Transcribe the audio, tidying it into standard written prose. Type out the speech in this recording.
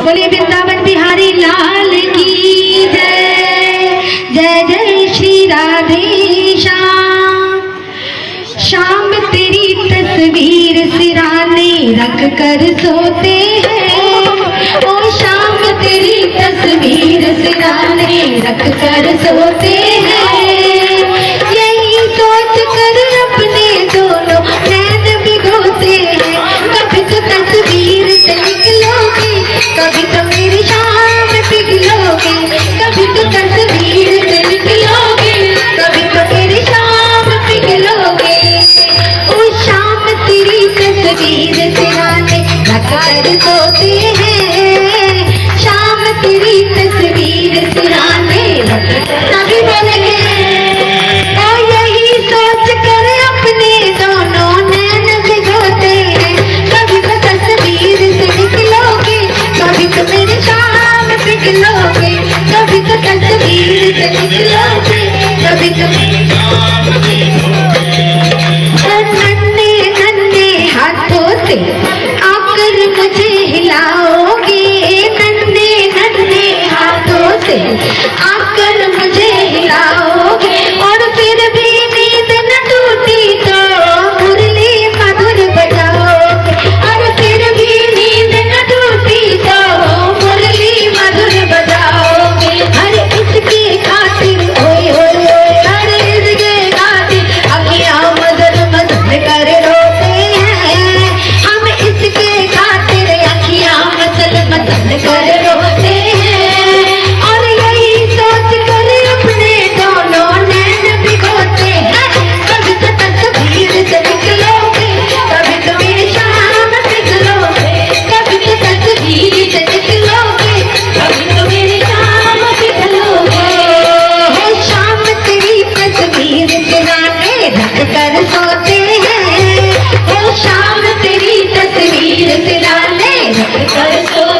बोलिए वृंदावन बिहारी लाल की जय। जय जय श्री राधे श्याम। शाम तेरी तस्वीर सिराने रख कर सोते हैं, ओ शाम तेरी तस्वीर सिराने रख कर सोते हैं। यही सोच कर अपने दोनों नैन भिगोते हैं। कभी तो तस्वीर से निकलोगे, कभी तो मेरी शाम पिघलोगे। कभी तो तस्वीर से निकलोगे, कभी तो मेरी शाम पिघलोगे। ओ शाम तेरी तस्वीर सिराने रख कर सोते हैं, शाम तेरी तस्वीर सिराने रख कर सभी बोलेंगे। ओ यही सोच कर अपने दोनों नैन भिगोते हैं। कभी तो तस्वीर से निकलोगे, कभी तो मेरी शाम पिघलोगे। कभी तो तस्वीर से निकलोगे, कभी तो मेरी शाम पिघलोगे। नन्हे नन्हे हाथों से आकर मुझे हिलाओगे, नन्हे नन्हे हाथों से आकर मुझे हिलाओगे। और फिर भी नींद न टूटी तो मुरली मधुर बजाओगे। और फिर भी नींद न टूटी तो मुरली मधुर बजाओगे। अरे इसके खातिर ओए ओए ओए, अरे इसके खातिर अखियां मदद मदद कर रोते हैं। हम इसके खातिर अखियां मदद मदद कर रोते हैं। और यही सोच कर अपने दोनों नैन भिगोते हैं। कभी तो तस्वीर से निकलोगे, कभी तो मेरी शाम पिघलोगे। कभी तो तस्वीर से निकलोगे, कभी तो मेरी शाम पिघलोगे। हो शाम तेरी तस्वीर सिराने रख कर सोते हैं, हो शाम तेरी तस्वीर सिराने रख कर सोते हैं।